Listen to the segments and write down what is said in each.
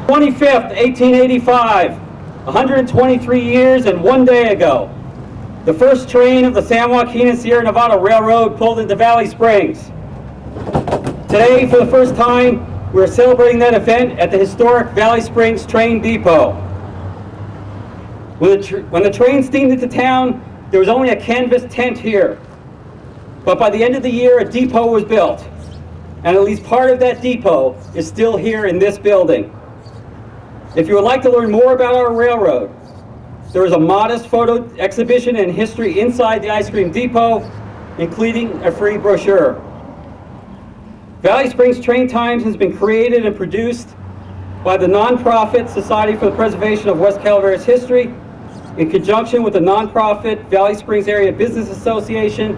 25th, 1885, 123 years and 1 day ago, the first train of the San Joaquin and Sierra Nevada Railroad pulled into Valley Springs. Today, for the first time, we're celebrating that event at the historic Valley Springs Train Depot. When the train steamed into town, there was only a canvas tent here. But by the end of the year, a depot was built. And at least part of that depot is still here in this building. If you would like to learn more about our railroad, there is a modest photo exhibition and history inside the ice cream depot, including a free brochure. Valley Springs Train Times has been created and produced by the nonprofit Society for the Preservation of West Calaveras History in conjunction with the nonprofit Valley Springs Area Business Association,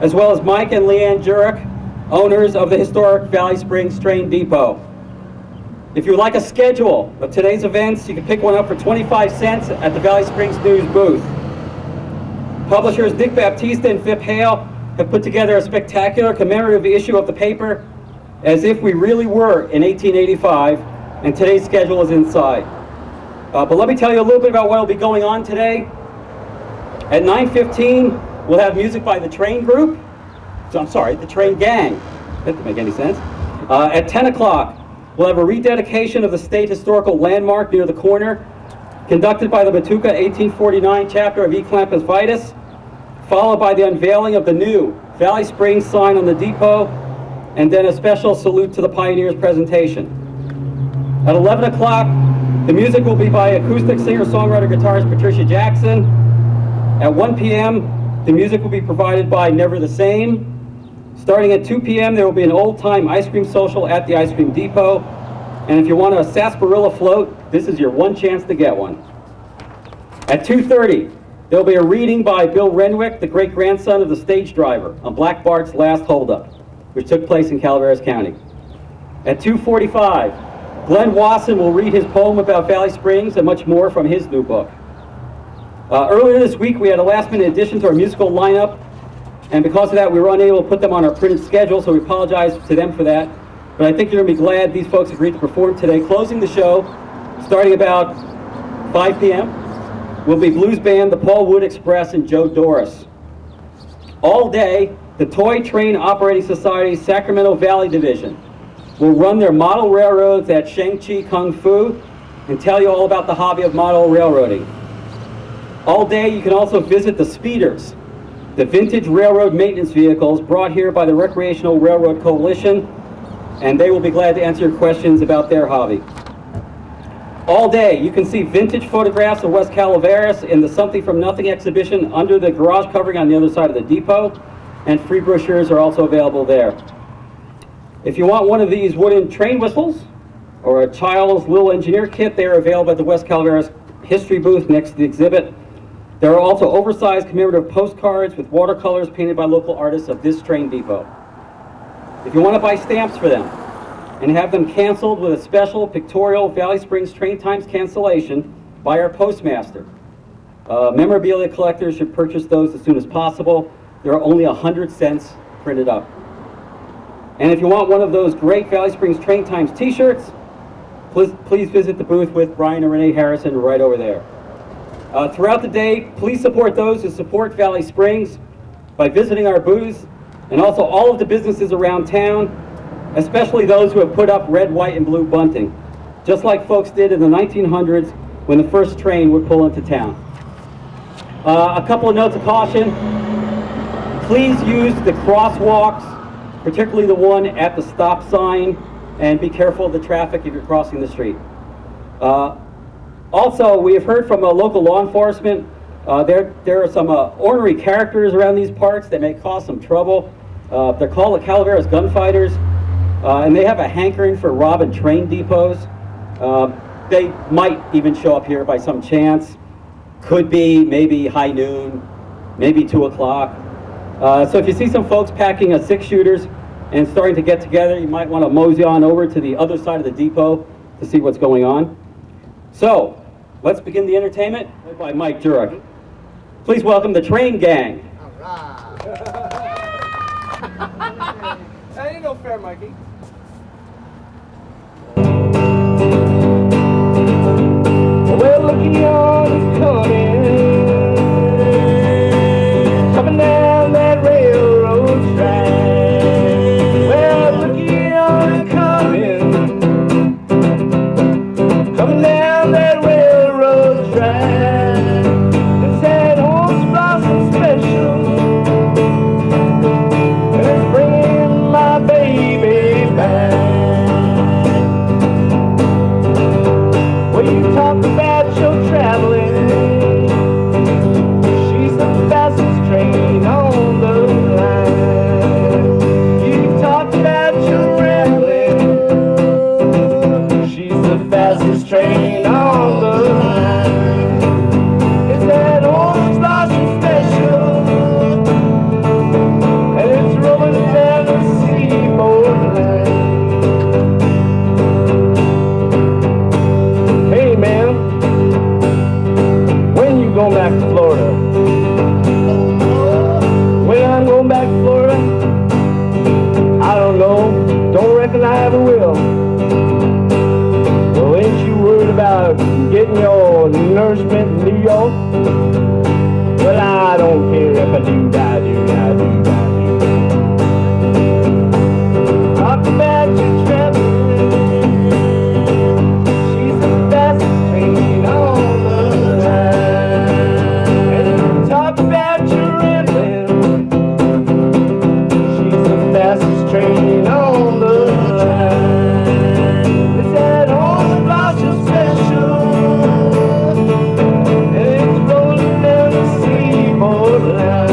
as well as Mike and Leanne Jurek, owners of the historic Valley Springs Train Depot. If you would like a schedule of today's events, you can pick one up for 25 cents at the Valley Springs News booth. Publishers Nick Baptista and Phip Hale have put together a spectacular commemorative issue of the paper as if we really were in 1885, and today's schedule is inside. But let me tell you a little bit about what will be going on today. At 9:15, we'll have music by the Train Group. The Train Gang. That doesn't make any sense. At 10 o'clock, we'll have a rededication of the state historical landmark near the corner, conducted by the Matuka 1849 chapter of Eclampus Vitus, followed by the unveiling of the new Valley Springs sign on the depot, and then a special salute to the Pioneers presentation. At 11 o'clock, the music will be by acoustic singer-songwriter guitarist Patricia Jackson. At 1 p.m., the music will be provided by Never the Same. Starting at 2 p.m., there will be an old-time ice cream social at the ice cream depot. And if you want a sarsaparilla float, this is your one chance to get one. At 2:30, there will be a reading by Bill Renwick, the great-grandson of the stage driver, on Black Bart's last holdup, which took place in Calaveras County. At 2:45, Glenn Wasson will read his poem about Valley Springs and much more from his new book. Earlier this week, we had a last-minute addition to our musical lineup, and because of that, we were unable to put them on our printed schedule, so we apologize to them for that. But I think you're going to be glad these folks agreed to perform today. Closing the show, starting about 5 p.m., will be blues band, the Paul Wood Express, and Joe Doris. All day, the Toy Train Operating Society's Sacramento Valley Division will run their model railroads at Sheng-Chi Kung Fu and tell you all about the hobby of model railroading. All day, you can also visit the Speeders, the vintage railroad maintenance vehicles brought here by the Recreational Railroad Coalition, and they will be glad to answer your questions about their hobby. All day, you can see vintage photographs of West Calaveras in the Something from Nothing exhibition under the garage covering on the other side of the depot, and free brochures are also available there. If you want one of these wooden train whistles or a child's little engineer kit, they are available at the West Calaveras History booth next to the exhibit. There are also oversized commemorative postcards with watercolors painted by local artists of this train depot. If you want to buy stamps for them and have them canceled with a special pictorial Valley Springs Train Times cancellation by our postmaster, memorabilia collectors should purchase those as soon as possible. There are only 100 cents printed up. And if you want one of those great Valley Springs Train Times t-shirts, please visit the booth with Brian and Renee Harrison right over there. Throughout the day, please support those who support Valley Springs by visiting our booths and also all of the businesses around town, especially those who have put up red, white, and blue bunting, just like folks did in the 1900s when the first train would pull into town. A couple of notes of caution. Please use the crosswalks, particularly the one at the stop sign, and be careful of the traffic if you're crossing the street. Also, we have heard from local law enforcement, there are some ornery characters around these parks that may cause some trouble. They're called the Calaveras Gunfighters, and they have a hankering for robbing train depots. They might even show up here by some chance. Could be maybe high noon, maybe 2 o'clock. So if you see some folks packing 6-shooters and starting to get together, you might want to mosey on over to the other side of the depot to see what's going on. So, let's begin the entertainment led by Mike Jurek. Please welcome the Train Gang. All right. That ain't no fair, Mikey. will. Well, ain't you worried about getting your nourishment in New York? Well, I don't care if I do, I do, I do, I do. Talk about your traveling. She's the fastest train on the line. And talk about your rambling. She's the fastest train on the line. It's that old Boston special. And it's rolling down the seaboard line.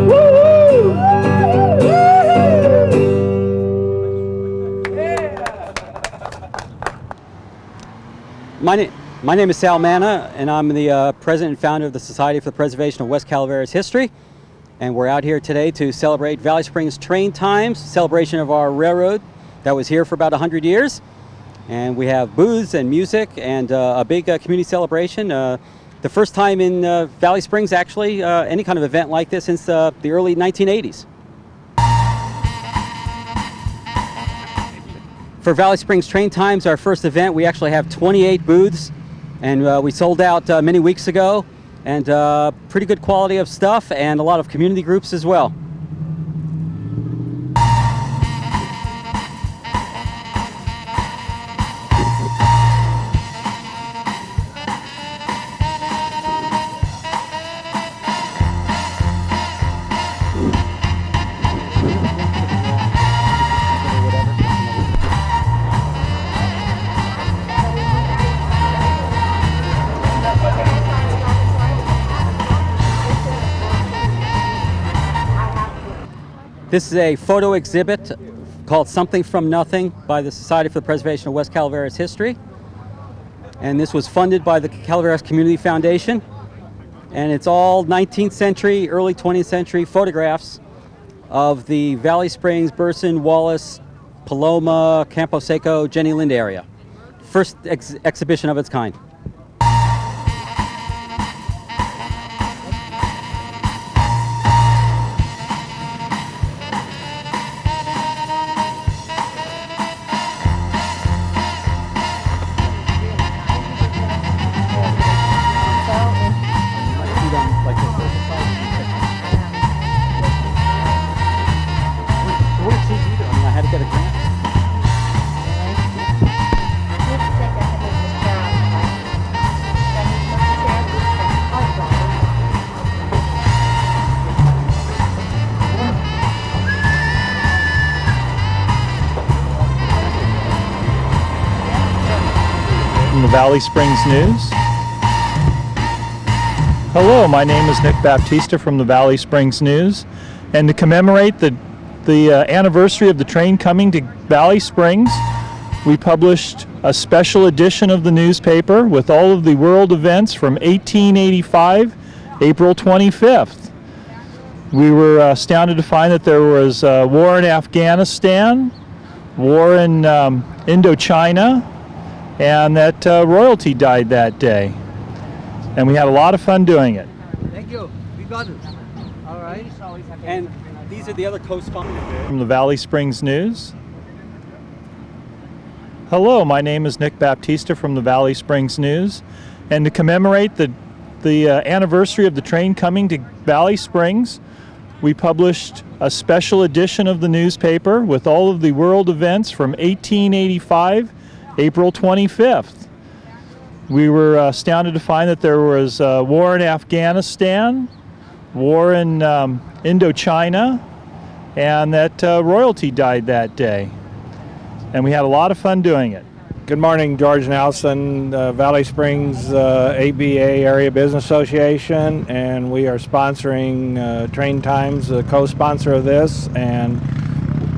Woo-hoo! My name is Sal Manna, and I'm the president and founder of the Society for the Preservation of West Calaveras History. And we're out here today to celebrate Valley Springs Train Times, celebration of our railroad that was here for about 100 years. And we have booths and music and a big community celebration. The first time in Valley Springs, actually, any kind of event like this since the early 1980s. For Valley Springs Train Times, our first event, we actually have 28 booths, and we sold out many weeks ago, and pretty good quality of stuff, and a lot of community groups as well. This is a photo exhibit called Something from Nothing by the Society for the Preservation of West Calaveras History. And this was funded by the Calaveras Community Foundation. And it's all 19th century, early 20th century photographs of the Valley Springs, Burson, Wallace, Paloma, Campo Seco, Jenny Lind area. First exhibition of its kind. From the Valley Springs News. Hello, my name is Nick Baptista from the Valley Springs News, and to commemorate the anniversary of the train coming to Valley Springs, we published a special edition of the newspaper with all of the world events from 1885, April 25th. We were astounded to find that there was war in Afghanistan, war in Indochina, and that royalty died that day. And we had a lot of fun doing it. Thank you. We got it. All right. And these are the other co-sponsors. From the Valley Springs News. Hello, my name is Nick Baptista from the Valley Springs News. And to commemorate the anniversary of the train coming to Valley Springs, we published a special edition of the newspaper with all of the world events from 1885, April 25th. We were astounded to find that there was war in Afghanistan, war in Indochina, and that royalty died that day. And we had a lot of fun doing it. Good morning, George Nelson, Valley Springs ABA Area Business Association, and we are sponsoring Train Times, the co-sponsor of this, and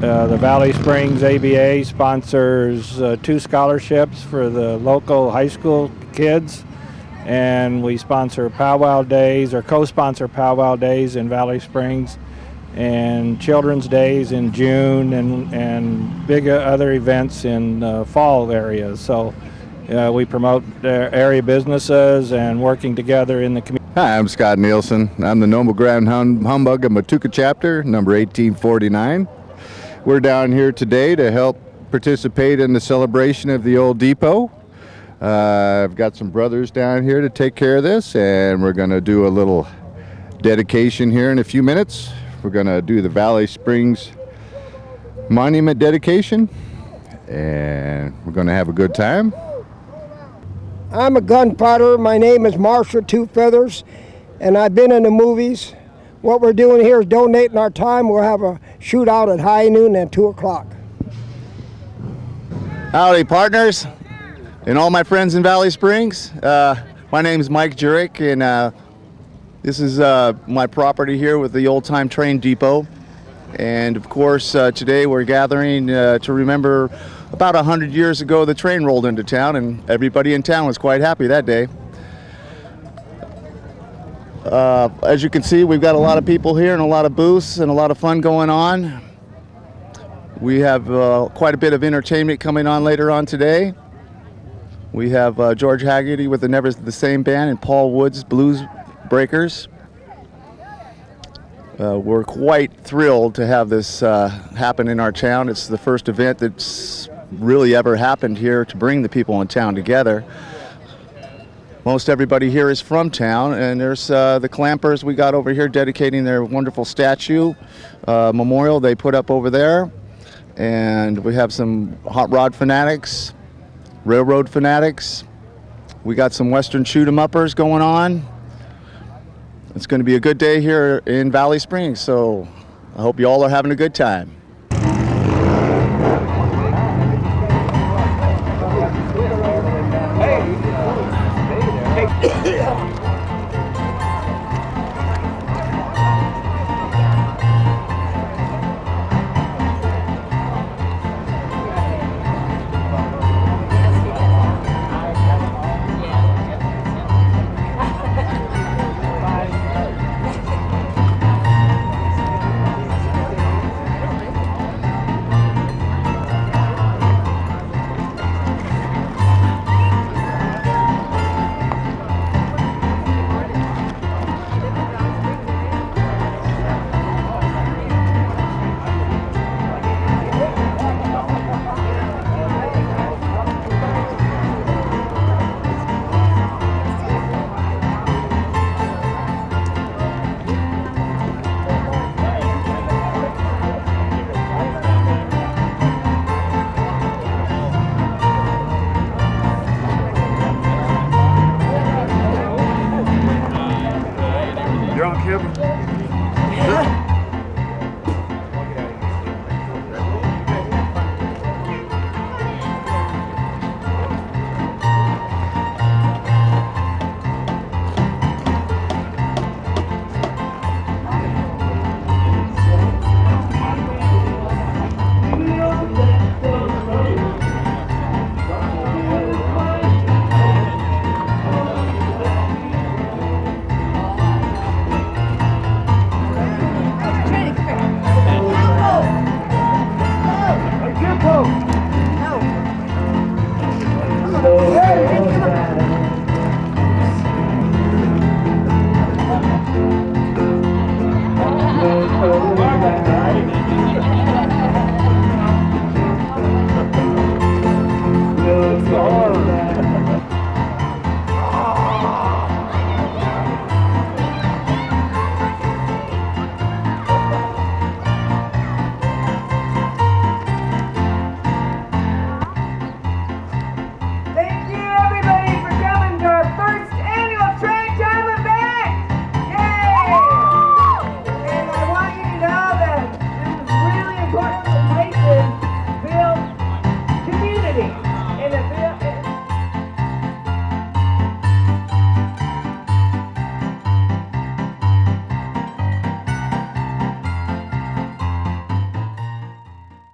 the Valley Springs ABA sponsors 2 scholarships for the local high school kids, and we sponsor powwow days, or co-sponsor powwow days in Valley Springs, and Children's Days in June, and big other events in fall areas. So we promote area businesses and working together in the community. Hi, I'm Scott Nielsen. I'm the Noble Grand Humbug of Untitled Chapter, number 1849. We're down here today to help participate in the celebration of the old depot. I've got some brothers down here to take care of this, and we're going to do a little dedication here in a few minutes. We're going to do the Valley Springs Monument dedication, and we're going to have a good time. I'm a gunfighter. My name is Marshall Two Feathers, and I've been in the movies. What we're doing here is donating our time. We'll have a shootout at high noon and 2 o'clock. Howdy, partners, and all my friends in Valley Springs. My name is Mike Jurek, and this is my property here with the Old Time Train Depot. And of course, today we're gathering to remember about 100 years ago the train rolled into town, and everybody in town was quite happy that day. As you can see, we've got a lot of people here and a lot of booths and a lot of fun going on. We have quite a bit of entertainment coming on later on today. We have George Haggerty with the Never the Same Band and Paul Wood's Blues Breakers. We're quite thrilled to have this happen in our town. It's the first event that's really ever happened here to bring the people in town together. Most everybody here is from town, and there's the Clampers we got over here dedicating their wonderful statue memorial they put up over there. And we have some hot rod fanatics, railroad fanatics. We got some Western shoot 'em uppers going on. It's going to be a good day here in Valley Springs, so I hope you all are having a good time.